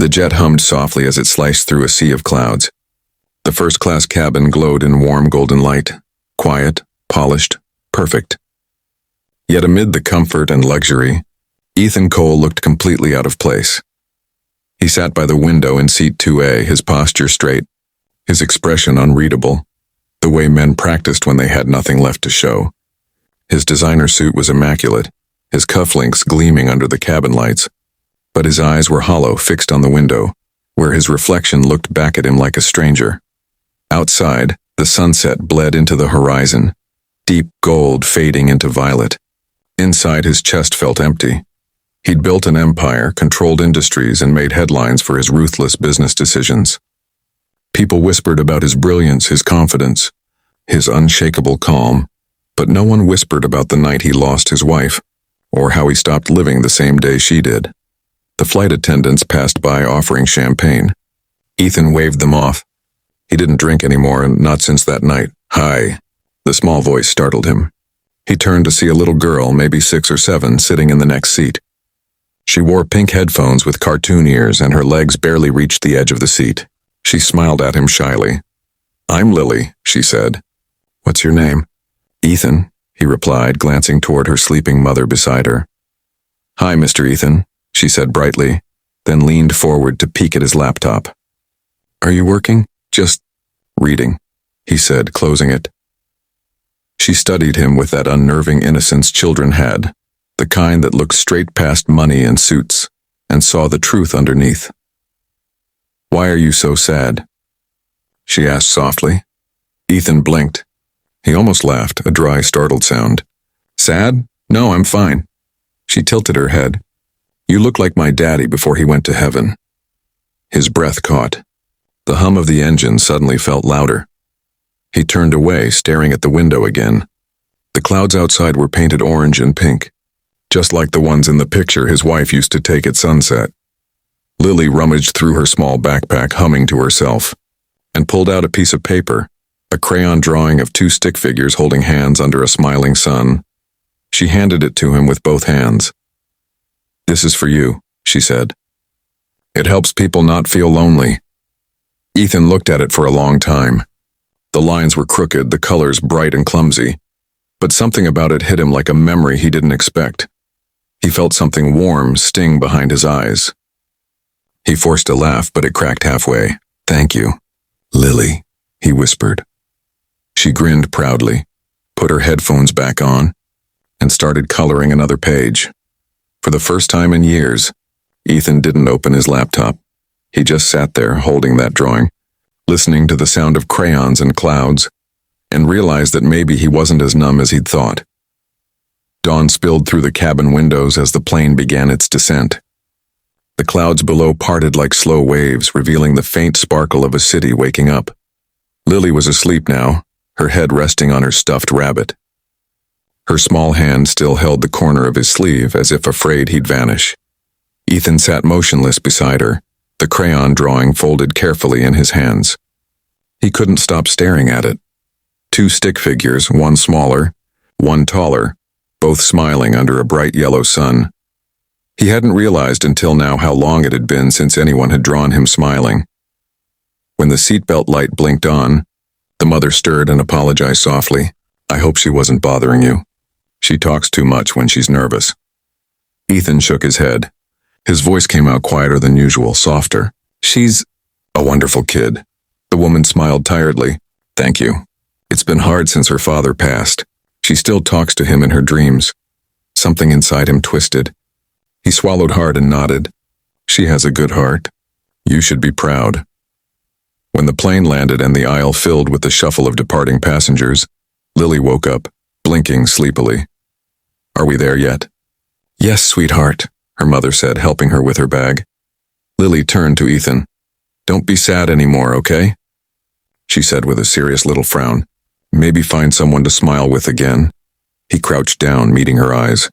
The jet hummed softly as it sliced through a sea of clouds. The first-class cabin glowed in warm golden light, quiet, polished, perfect. Yet amid the comfort and luxury, Ethan Cole looked completely out of place. He sat by the window in seat 2A, his posture straight, his expression unreadable, the way men practiced when they had nothing left to show. His designer suit was immaculate, his cufflinks gleaming under the cabin lights, but his eyes were hollow, fixed on the window, where his reflection looked back at him like a stranger. Outside, the sunset bled into the horizon, deep gold fading into violet. Inside, his chest felt empty. He'd built an empire, controlled industries, and made headlines for his ruthless business decisions. People whispered about his brilliance, his confidence, his unshakable calm, but no one whispered about the night he lost his wife, or how he stopped living the same day she did. The flight attendants passed by offering champagne. Ethan waved them off. He didn't drink anymore, and not since that night. "Hi." The small voice startled him. He turned to see a little girl, maybe 6 or 7, sitting in the next seat. She wore pink headphones with cartoon ears, and her legs barely reached the edge of the seat. She smiled at him shyly. "I'm Lily," she said. "What's your name?" "Ethan," he replied, glancing toward her sleeping mother beside her. "Hi, Mr. Ethan," she said brightly, then leaned forward to peek at his laptop. "Are you working?" "Just reading," he said, closing it. She studied him with that unnerving innocence children had, the kind that looked straight past money and suits, and saw the truth underneath. "Why are you so sad?" she asked softly. Ethan blinked. He almost laughed, a dry, startled sound. "Sad? No, I'm fine." She tilted her head. "You look like my daddy before he went to heaven." His breath caught. The hum of the engine suddenly felt louder. He turned away, staring at the window again. The clouds outside were painted orange and pink, just like the ones in the picture his wife used to take at sunset. Lily rummaged through her small backpack, humming to herself, and pulled out a piece of paper, a crayon drawing of 2 stick figures holding hands under a smiling sun. She handed it to him with both hands. "This is for you," she said. "It helps people not feel lonely." Ethan looked at it for a long time. The lines were crooked, the colors bright and clumsy, but something about it hit him like a memory he didn't expect. He felt something warm sting behind his eyes. He forced a laugh, but it cracked halfway. "Thank you, Lily," he whispered. She grinned proudly, put her headphones back on, and started coloring another page. For the first time in years, Ethan didn't open his laptop. He just sat there, holding that drawing, listening to the sound of crayons and clouds, and realized that maybe he wasn't as numb as he'd thought. Dawn spilled through the cabin windows as the plane began its descent. The clouds below parted like slow waves, revealing the faint sparkle of a city waking up. Lily was asleep now, her head resting on her stuffed rabbit. Her small hand still held the corner of his sleeve, as if afraid he'd vanish. Ethan sat motionless beside her, the crayon drawing folded carefully in his hands. He couldn't stop staring at it. 2 stick figures, one smaller, one taller, both smiling under a bright yellow sun. He hadn't realized until now how long it had been since anyone had drawn him smiling. When the seatbelt light blinked on, the mother stirred and apologized softly. "I hope she wasn't bothering you. She talks too much when she's nervous." Ethan shook his head. His voice came out quieter than usual, softer. "She's a wonderful kid." The woman smiled tiredly. "Thank you. It's been hard since her father passed. She still talks to him in her dreams." Something inside him twisted. He swallowed hard and nodded. "She has a good heart. You should be proud." When the plane landed and the aisle filled with the shuffle of departing passengers, Lily woke up, blinking sleepily. "Are we there yet?" "Yes, sweetheart," her mother said, helping her with her bag. Lily turned to Ethan. "Don't be sad anymore, okay?" she said with a serious little frown. "Maybe find someone to smile with again." He crouched down, meeting her eyes.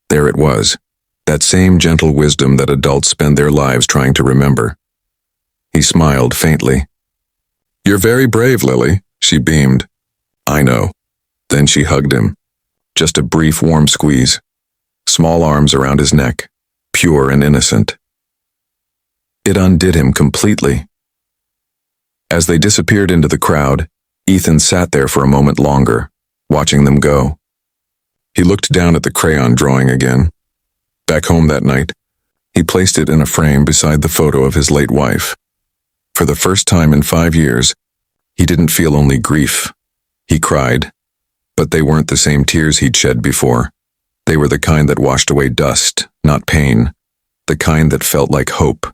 There it was, that same gentle wisdom that adults spend their lives trying to remember. He smiled faintly. "You're very brave, Lily," she beamed. "I know." Then she hugged him. Just a brief, warm squeeze. Small arms around his neck, pure and innocent. It undid him completely. As they disappeared into the crowd, Ethan sat there for a moment longer, watching them go. He looked down at the crayon drawing again. Back home that night, he placed it in a frame beside the photo of his late wife. For the first time in 5 years, he didn't feel only grief. He cried, but they weren't the same tears he'd shed before. They were the kind that washed away dust, not pain, the kind that felt like hope.